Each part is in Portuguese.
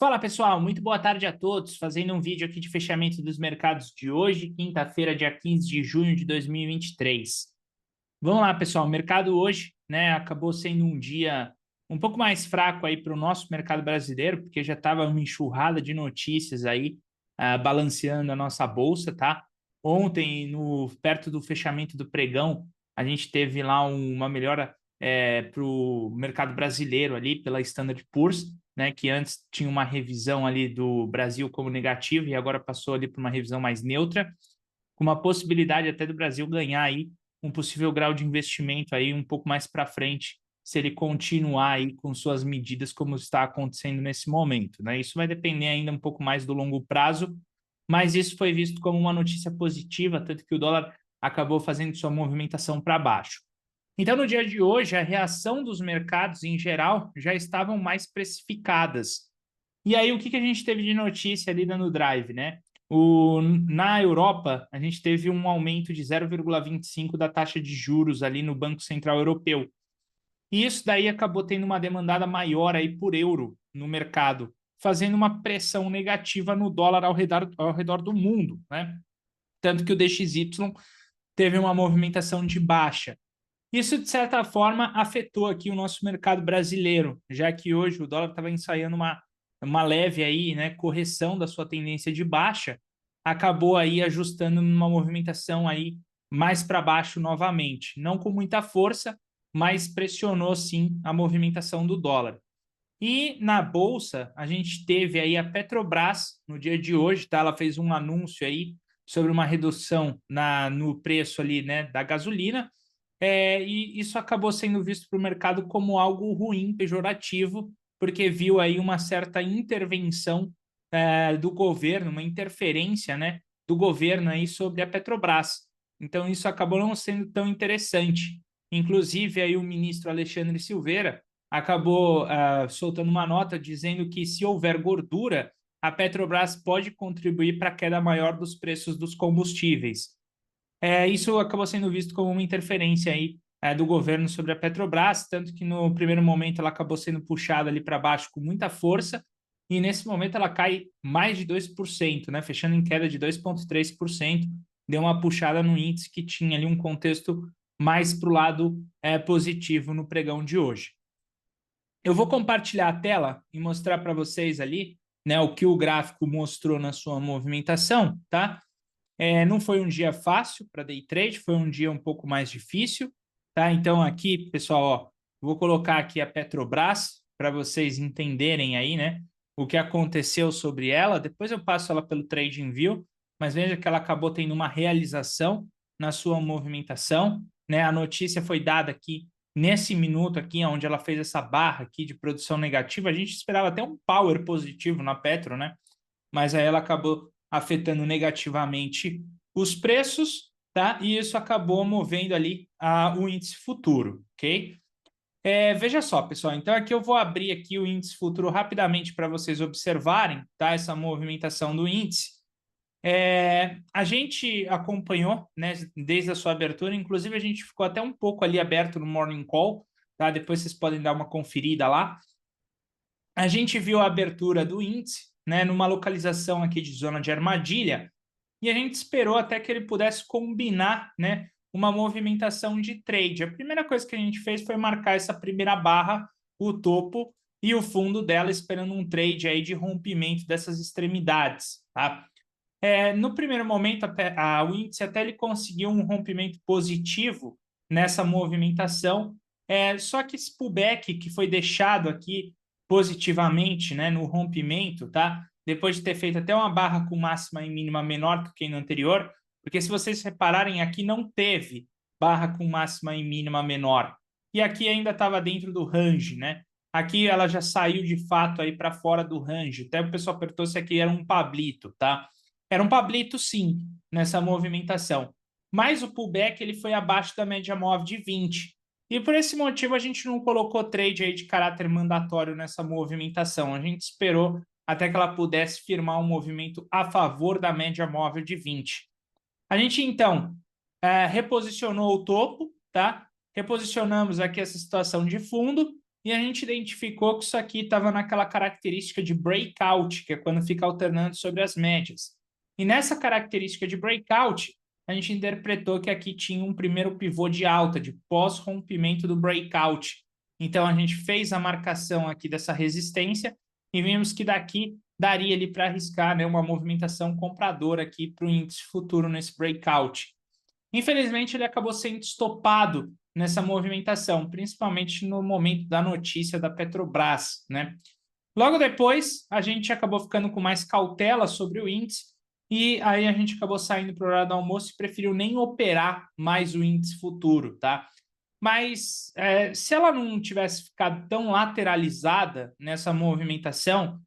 Fala pessoal, muito boa tarde a todos. Fazendo um vídeo aqui de fechamento dos mercados de hoje, quinta-feira, dia 15 de junho de 2023. Vamos lá, pessoal. O mercado hoje, né, acabou sendo um dia um pouco mais fraco aí para o nosso mercado brasileiro, porque já estava uma enxurrada de notícias aí balanceando a nossa bolsa, tá? Ontem, perto do fechamento do pregão, a gente teve lá uma melhora para o mercado brasileiro ali pela Standard Poor's, né, que antes tinha uma revisão ali do Brasil como negativo e agora passou ali para uma revisão mais neutra, com uma possibilidade até do Brasil ganhar aí um possível grau de investimento aí um pouco mais para frente, se ele continuar aí com suas medidas como está acontecendo nesse momento, né? Isso vai depender ainda um pouco mais do longo prazo, mas isso foi visto como uma notícia positiva, tanto que o dólar acabou fazendo sua movimentação para baixo. Então, no dia de hoje, a reação dos mercados em geral já estavam mais precificadas. E aí, o que a gente teve de notícia ali dando drive, né? Na Europa, a gente teve um aumento de 0,25 da taxa de juros ali no Banco Central Europeu. E isso daí acabou tendo uma demandada maior aí por euro no mercado, fazendo uma pressão negativa no dólar ao redor do mundo, né? Tanto que o DXY teve uma movimentação de baixa. Isso, de certa forma, afetou aqui o nosso mercado brasileiro, já que hoje o dólar estava ensaiando uma leve aí, né, correção da sua tendência de baixa, acabou aí ajustando numa movimentação aí mais para baixo novamente. Não com muita força, mas pressionou sim a movimentação do dólar. E na bolsa, a gente teve aí a Petrobras no dia de hoje, tá? Ela fez um anúncio aí sobre uma redução no preço ali, né, da gasolina, e isso acabou sendo visto para o mercado como algo ruim, pejorativo, porque viu aí uma certa intervenção do governo, uma interferência, né, do governo aí sobre a Petrobras. Então isso acabou não sendo tão interessante. Inclusive aí o ministro Alexandre Silveira acabou soltando uma nota dizendo que se houver gordura, a Petrobras pode contribuir para a queda maior dos preços dos combustíveis. Isso acabou sendo visto como uma interferência aí do governo sobre a Petrobras, tanto que no primeiro momento ela acabou sendo puxada ali para baixo com muita força, e nesse momento ela cai mais de 2%, né, fechando em queda de 2,3%, deu uma puxada no índice que tinha ali um contexto mais para o lado positivo no pregão de hoje. Eu vou compartilhar a tela e mostrar para vocês ali, né, o que o gráfico mostrou na sua movimentação, tá? Não foi um dia fácil para day trade, foi um dia um pouco mais difícil, tá? Então aqui, pessoal, ó, vou colocar aqui a Petrobras para vocês entenderem aí, né, o que aconteceu sobre ela. Depois eu passo ela pelo TradingView, mas veja que ela acabou tendo uma realização na sua movimentação, né? A notícia foi dada aqui nesse minuto aqui, onde ela fez essa barra aqui de produção negativa. A gente esperava até um power positivo na Petro, né? Mas aí ela acabou afetando negativamente os preços, tá? E isso acabou movendo ali o índice futuro, ok? Veja só, pessoal, então aqui eu vou abrir aqui o índice futuro rapidamente para vocês observarem, tá? Essa movimentação do índice. A gente acompanhou, né, desde a sua abertura, inclusive a gente ficou até um pouco ali aberto no Morning Call, tá? Depois vocês podem dar uma conferida lá. A gente viu a abertura do índice, né, numa localização aqui de zona de armadilha, e a gente esperou até que ele pudesse combinar, né, uma movimentação de trade. A primeira coisa que a gente fez foi marcar essa primeira barra, o topo e o fundo dela, esperando um trade aí de rompimento dessas extremidades, tá? No primeiro momento, o índice até ele conseguiu um rompimento positivo nessa movimentação, só que esse pullback que foi deixado aqui positivamente, né, no rompimento, tá? Depois de ter feito até uma barra com máxima e mínima menor do que no anterior, porque se vocês repararem aqui não teve barra com máxima e mínima menor. E aqui ainda estava dentro do range, né? Aqui ela já saiu de fato aí para fora do range. Até o pessoal apertou se aqui era um pablito, tá? Era um pablito sim, nessa movimentação. Mas o pullback ele foi abaixo da média móvel de 20. E por esse motivo a gente não colocou trade aí de caráter mandatório nessa movimentação. A gente esperou até que ela pudesse firmar um movimento a favor da média móvel de 20. A gente então reposicionou o topo, tá? Reposicionamos aqui essa situação de fundo e a gente identificou que isso aqui estava naquela característica de breakout, que é quando fica alternando sobre as médias. E nessa característica de breakout, a gente interpretou que aqui tinha um primeiro pivô de alta, de pós-rompimento do breakout. Então, a gente fez a marcação aqui dessa resistência e vimos que daqui daria ali para arriscar, né, uma movimentação compradora aqui para o índice futuro nesse breakout. Infelizmente, ele acabou sendo estopado nessa movimentação, principalmente no momento da notícia da Petrobras, né? Logo depois, a gente acabou ficando com mais cautela sobre o índice e aí a gente acabou saindo para o horário do almoço e preferiu nem operar mais o índice futuro, tá? Mas se ela não tivesse ficado tão lateralizada nessa movimentação,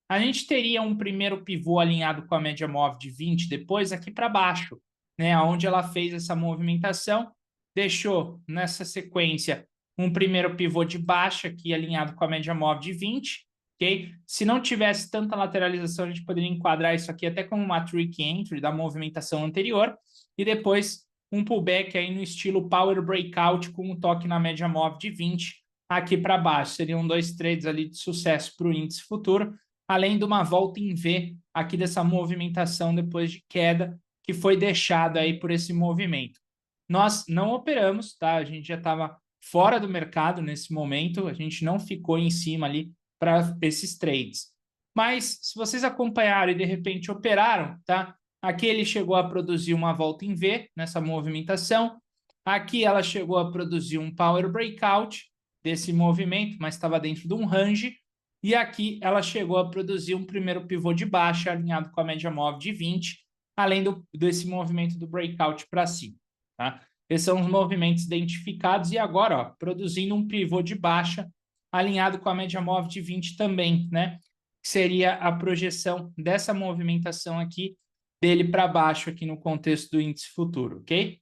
a gente teria um primeiro pivô alinhado com a média móvel de 20, depois aqui para baixo, né, onde ela fez essa movimentação, deixou nessa sequência um primeiro pivô de baixa aqui alinhado com a média móvel de 20, ok? Se não tivesse tanta lateralização, a gente poderia enquadrar isso aqui até como uma trick entry da movimentação anterior e depois um pullback aí no estilo power breakout com um toque na média móvel de 20 aqui para baixo. Seriam 2 trades ali de sucesso para o índice futuro, além de uma volta em V aqui dessa movimentação depois de queda que foi deixada aí por esse movimento. Nós não operamos, tá? A gente já estava fora do mercado nesse momento, a gente não ficou em cima ali para esses trades. Mas se vocês acompanharam e de repente operaram, tá? Aqui ele chegou a produzir uma volta em V nessa movimentação. Aqui ela chegou a produzir um power breakout desse movimento, mas estava dentro de um range. E aqui ela chegou a produzir um primeiro pivô de baixa alinhado com a média móvel de 20, além desse movimento do breakout para cima. Tá? Esses são os movimentos identificados e agora, ó, produzindo um pivô de baixa alinhado com a média móvel de 20 também, né? Que seria a projeção dessa movimentação aqui dele para baixo aqui no contexto do índice futuro, ok?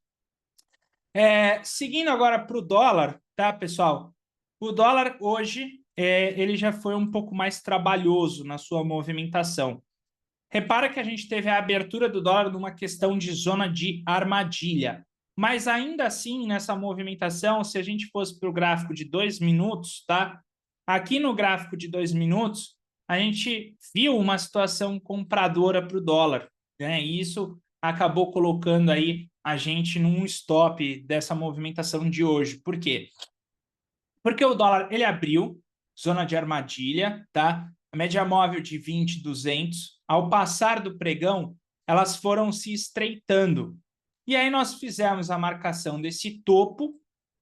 Seguindo agora para o dólar, tá, pessoal? O dólar hoje ele já foi um pouco mais trabalhoso na sua movimentação. Repara que a gente teve a abertura do dólar numa questão de zona de armadilha. Mas ainda assim, nessa movimentação, se a gente fosse para o gráfico de 2 minutos, tá? Aqui no gráfico de 2 minutos, a gente viu uma situação compradora para o dólar, né? E isso acabou colocando aí a gente num stop dessa movimentação de hoje. Por quê? Porque o dólar ele abriu zona de armadilha, tá? A média móvel de 20, 200. Ao passar do pregão, elas foram se estreitando. E aí nós fizemos a marcação desse topo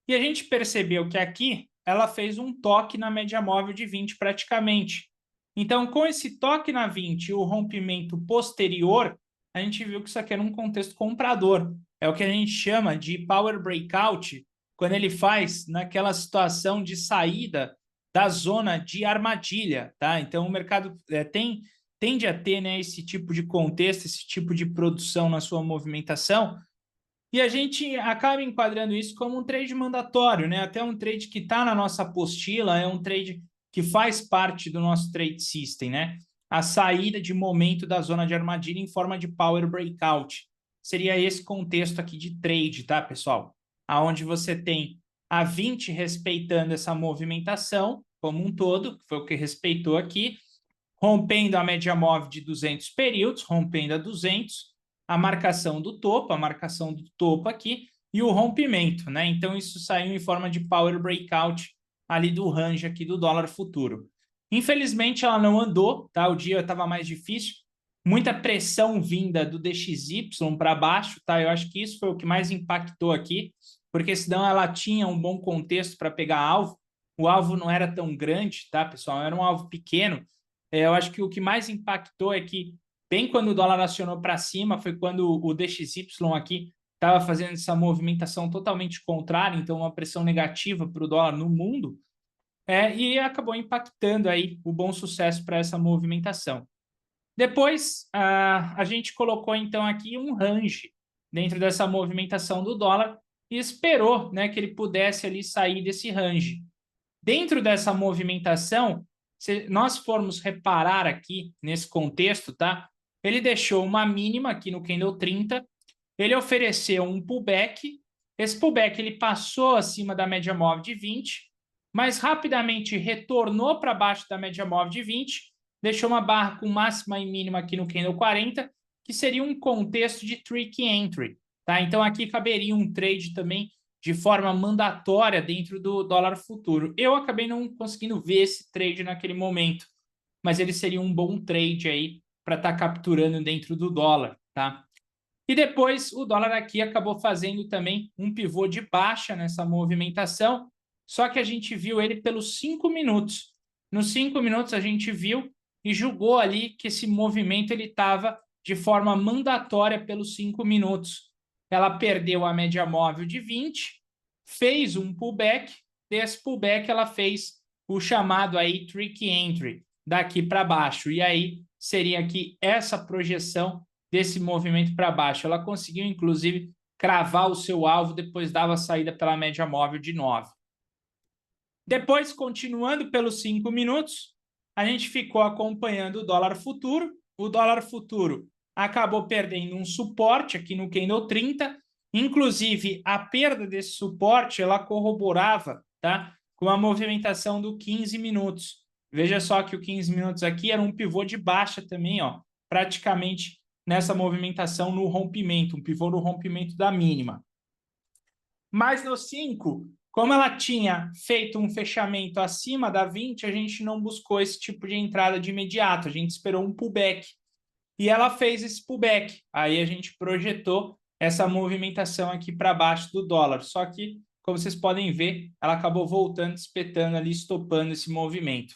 e a gente percebeu que aqui ela fez um toque na média móvel de 20 praticamente. Então, com esse toque na 20 e o rompimento posterior, a gente viu que isso aqui era um contexto comprador. É o que a gente chama de power breakout, quando ele faz naquela situação de saída da zona de armadilha, tá? Então, o mercado tende a ter, né, esse tipo de contexto, esse tipo de produção na sua movimentação, e a gente acaba enquadrando isso como um trade mandatório, né? Até um trade que está na nossa apostila, é um trade que faz parte do nosso trade system, né? A saída de momento da zona de armadilha em forma de power breakout. Seria esse contexto aqui de trade, tá, pessoal? Aonde você tem a 20 respeitando essa movimentação como um todo, que foi o que respeitou aqui, rompendo a média móvel de 200 períodos, rompendo a 200, a marcação do topo aqui e o rompimento, né? Então, isso saiu em forma de power breakout ali do range aqui do dólar futuro. Infelizmente, ela não andou, tá? O dia estava mais difícil, muita pressão vinda do DXY para baixo, tá? Eu acho que isso foi o que mais impactou aqui, porque senão ela tinha um bom contexto para pegar alvo. O alvo não era tão grande, tá, pessoal? Era um alvo pequeno. Eu acho que o que mais impactou é que, bem quando o dólar acionou para cima, foi quando o DXY aqui estava fazendo essa movimentação totalmente contrária, então uma pressão negativa para o dólar no mundo, e acabou impactando aí o bom sucesso para essa movimentação. Depois, a gente colocou então aqui um range dentro dessa movimentação do dólar e esperou, né, que ele pudesse ali sair desse range. Dentro dessa movimentação, se nós formos reparar aqui nesse contexto, tá? Ele deixou uma mínima aqui no candle 30, ele ofereceu um pullback, esse pullback ele passou acima da média móvel de 20, mas rapidamente retornou para baixo da média móvel de 20, deixou uma barra com máxima e mínima aqui no candle 40, que seria um contexto de tricky entry, tá? Então aqui caberia um trade também de forma mandatória dentro do dólar futuro. Eu acabei não conseguindo ver esse trade naquele momento, mas ele seria um bom trade aí para estar capturando dentro do dólar, tá? E depois o dólar aqui acabou fazendo também um pivô de baixa nessa movimentação, só que a gente viu ele pelos 5 minutos. Nos 5 minutos a gente viu e julgou ali que esse movimento ele estava de forma mandatória pelos 5 minutos. Ela perdeu a média móvel de 20, fez um pullback, desse pullback ela fez o chamado aí tricky entry, daqui para baixo. E aí seria aqui essa projeção desse movimento para baixo. Ela conseguiu, inclusive, cravar o seu alvo, depois dava a saída pela média móvel de 9. Depois, continuando pelos 5 minutos, a gente ficou acompanhando o dólar futuro. O dólar futuro acabou perdendo um suporte aqui no candle 30. Inclusive, a perda desse suporte, ela corroborava, tá, com a movimentação do 15 minutos. Veja só que o 15 minutos aqui era um pivô de baixa também, ó, praticamente nessa movimentação no rompimento, um pivô no rompimento da mínima. Mas no 5, como ela tinha feito um fechamento acima da 20, a gente não buscou esse tipo de entrada de imediato, a gente esperou um pullback. E ela fez esse pullback. Aí a gente projetou essa movimentação aqui para baixo do dólar. Só que, como vocês podem ver, ela acabou voltando, espetando ali, estopando esse movimento.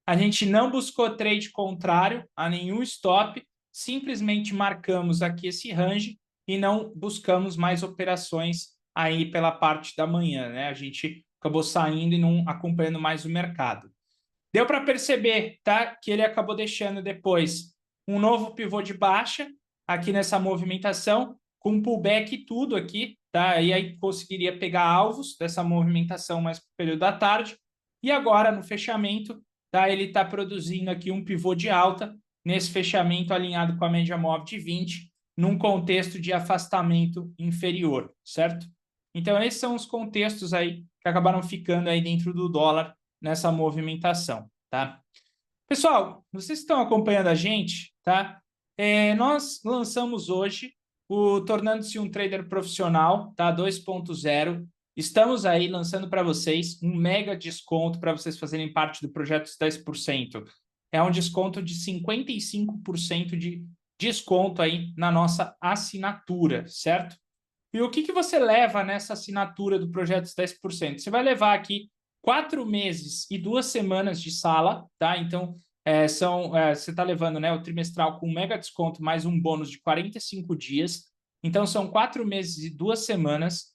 A gente não buscou trade contrário a nenhum stop, simplesmente marcamos aqui esse range e não buscamos mais operações aí pela parte da manhã, né? A gente acabou saindo e não acompanhando mais o mercado. Deu para perceber, tá? Que ele acabou deixando depois um novo pivô de baixa aqui nessa movimentação, com pullback e tudo aqui, tá? E aí conseguiria pegar alvos dessa movimentação mais pro período da tarde. E agora, no fechamento, tá? Ele está produzindo aqui um pivô de alta nesse fechamento alinhado com a média móvel de 20, num contexto de afastamento inferior, certo? Então, esses são os contextos aí que acabaram ficando aí dentro do dólar nessa movimentação, tá? Pessoal, vocês estão acompanhando a gente, tá? Nós lançamos hoje o Tornando-se um Trader Profissional, tá? 2.0. Estamos aí lançando para vocês um mega desconto para vocês fazerem parte do projeto dos 10%. É um desconto de 55% de desconto aí na nossa assinatura, certo? E o que você leva nessa assinatura do projeto dos 10%? Você vai levar aqui 4 meses e 2 semanas de sala, tá? Então, você está levando, né, o trimestral com um mega desconto mais um bônus de 45 dias. Então, são 4 meses e 2 semanas.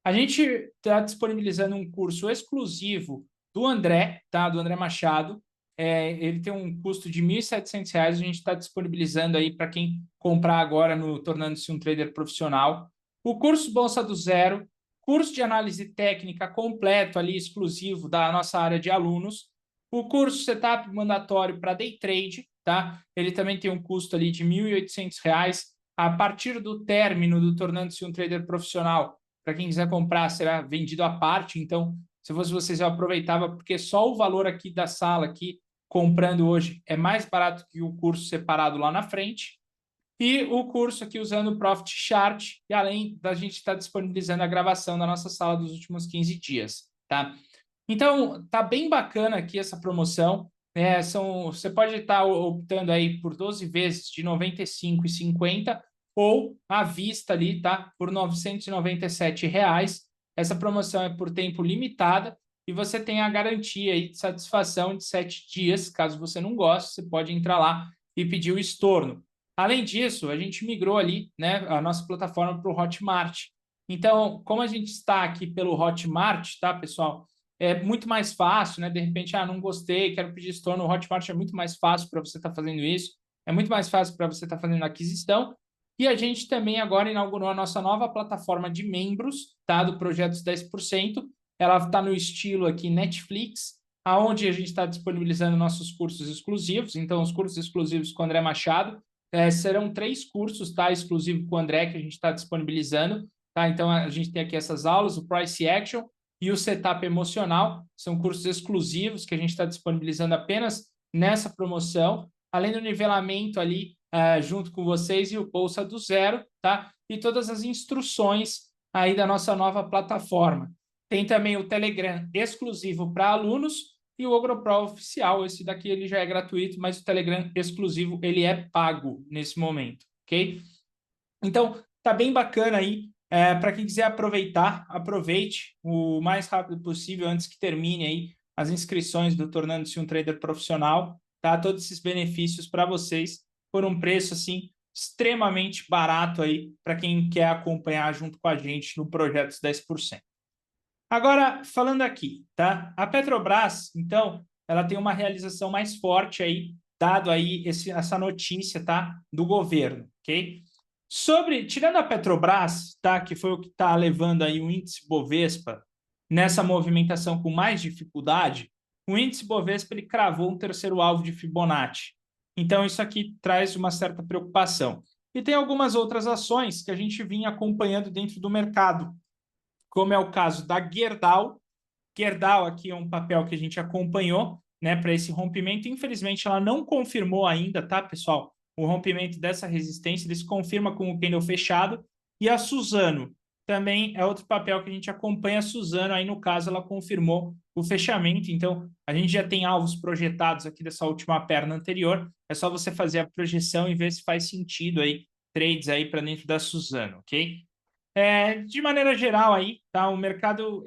A gente está disponibilizando um curso exclusivo do André, tá? Do André Machado. Ele tem um custo de R$ 1.700. A gente está disponibilizando aí para quem comprar agora no Tornando-se um Trader Profissional. O curso Bolsa do Zero, curso de análise técnica completo ali, exclusivo da nossa área de alunos. O curso Setup mandatório para Day Trade, tá? Ele também tem um custo ali de R$ 1.800. A partir do término do Tornando-se um Trader Profissional, para quem quiser comprar, será vendido à parte. Então, se fosse vocês, eu aproveitava, porque só o valor aqui da sala, aqui, comprando hoje, é mais barato que o curso separado lá na frente. E o curso aqui usando o Profit Chart, e além da gente estar disponibilizando a gravação da nossa sala dos últimos 15 dias, tá? Então, tá bem bacana aqui essa promoção, né? Você pode estar optando aí por 12 vezes de R$ 95,50 ou à vista ali, tá? Por R$ 997. Essa promoção é por tempo limitado e você tem a garantia aí de satisfação de 7 dias. Caso você não goste, você pode entrar lá e pedir o estorno. Além disso, a gente migrou ali, né, a nossa plataforma para o Hotmart. Então, como a gente está aqui pelo Hotmart, tá, pessoal? É muito mais fácil, né? De repente, não gostei, quero pedir estorno. O Hotmart é muito mais fácil para você estar fazendo isso. É muito mais fácil para você estar fazendo aquisição. E a gente também agora inaugurou a nossa nova plataforma de membros, tá? Do Projetos 10%. Ela está no estilo aqui Netflix, aonde a gente está disponibilizando nossos cursos exclusivos. Então, os cursos exclusivos com o André Machado serão 3 cursos, tá? Exclusivo com o André, que a gente está disponibilizando, tá? Então, a gente tem aqui essas aulas, o Price Action, e o Setup Emocional. São cursos exclusivos que a gente está disponibilizando apenas nessa promoção, além do nivelamento ali junto com vocês e o Bolsa do Zero, tá? E todas as instruções aí da nossa nova plataforma. Tem também o Telegram exclusivo para alunos e o OgroPro oficial. Esse daqui ele já é gratuito, mas o Telegram exclusivo ele é pago nesse momento, ok? Então, tá bem bacana aí. Para quem quiser aproveitar, aproveite o mais rápido possível antes que termine aí as inscrições do Tornando-se um Trader Profissional, tá? Todos esses benefícios para vocês por um preço assim extremamente barato aí para quem quer acompanhar junto com a gente no projeto dos 10%. Agora, falando aqui, tá? A Petrobras, então, ela tem uma realização mais forte aí, dado aí essa notícia, tá? Do governo, ok? Tirando a Petrobras, tá? Que foi o que está levando aí o índice Bovespa nessa movimentação com mais dificuldade, o índice Bovespa ele cravou um terceiro alvo de Fibonacci. Então, isso aqui traz uma certa preocupação. E tem algumas outras ações que a gente vinha acompanhando dentro do mercado, como é o caso da Gerdau. Gerdau aqui é um papel que a gente acompanhou, né, para esse rompimento. Infelizmente, ela não confirmou ainda, tá, pessoal? O rompimento dessa resistência, ele se confirma com o candle fechado. E a Suzano também é outro papel que a gente acompanha. A Suzano, aí no caso, ela confirmou o fechamento. Então, a gente já tem alvos projetados aqui dessa última perna anterior. É só você fazer a projeção e ver se faz sentido aí, trades aí para dentro da Suzano, ok? De maneira geral aí, tá? O mercado,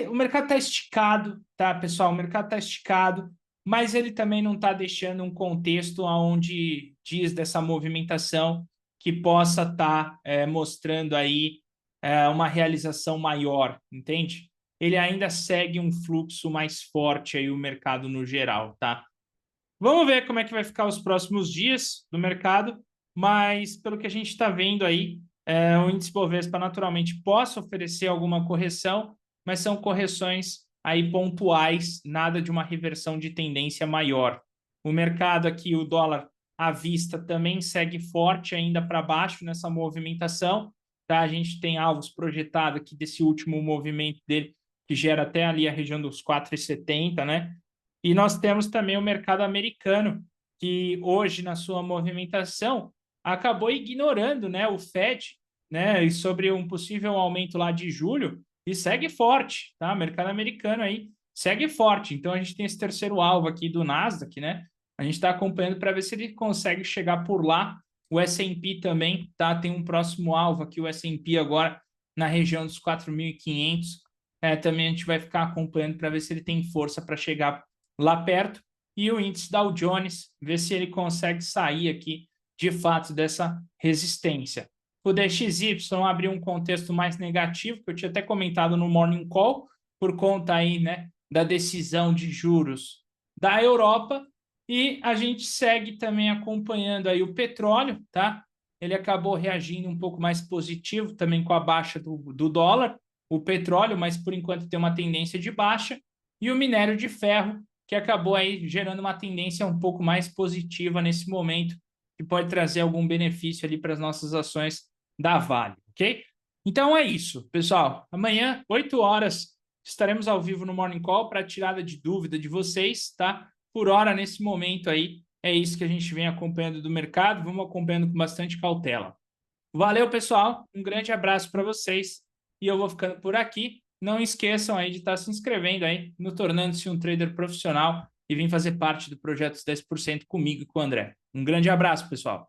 o mercado está esticado, tá, pessoal? O mercado está esticado, mas ele também não está deixando um contexto onde diz dessa movimentação que possa estar mostrando aí uma realização maior, entende? Ele ainda segue um fluxo mais forte aí, o mercado no geral, tá? Vamos ver como é que vai ficar os próximos dias do mercado, mas pelo que a gente está vendo aí, o índice Bovespa naturalmente possa oferecer alguma correção, mas são correções aí pontuais, nada de uma reversão de tendência maior. O mercado aqui, o dólar à vista também segue forte ainda para baixo nessa movimentação, tá? A gente tem alvos projetados aqui desse último movimento dele, que gera até ali a região dos 4,70, né? E nós temos também o mercado americano, que hoje, na sua movimentação, acabou ignorando, né, o Fed, né, e sobre um possível aumento lá de julho, e segue forte, tá? O mercado americano aí segue forte. Então, a gente tem esse terceiro alvo aqui do Nasdaq, né? A gente está acompanhando para ver se ele consegue chegar por lá. O S&P também, tá? Tem um próximo alvo aqui, o S&P agora na região dos 4.500. Também a gente vai ficar acompanhando para ver se ele tem força para chegar lá perto, e o índice Dow Jones, ver se ele consegue sair aqui, de fato, dessa resistência. O DXY abriu um contexto mais negativo, que eu tinha até comentado no Morning Call, por conta aí, né, da decisão de juros da Europa, e a gente segue também acompanhando aí o petróleo, tá? Ele acabou reagindo um pouco mais positivo também com a baixa do dólar, o petróleo, mas por enquanto tem uma tendência de baixa, e o minério de ferro, que acabou aí gerando uma tendência um pouco mais positiva nesse momento, que pode trazer algum benefício ali para as nossas ações da Vale, ok? Então é isso, pessoal. Amanhã, 8 horas, estaremos ao vivo no Morning Call para tirada de dúvida de vocês, tá? Por hora, nesse momento aí, é isso que a gente vem acompanhando do mercado, vamos acompanhando com bastante cautela. Valeu, pessoal, um grande abraço para vocês e eu vou ficando por aqui. Não esqueçam aí de estar se inscrevendo aí no Tornando-se um Trader Profissional e vir fazer parte do projeto 10% comigo e com o André. Um grande abraço, pessoal.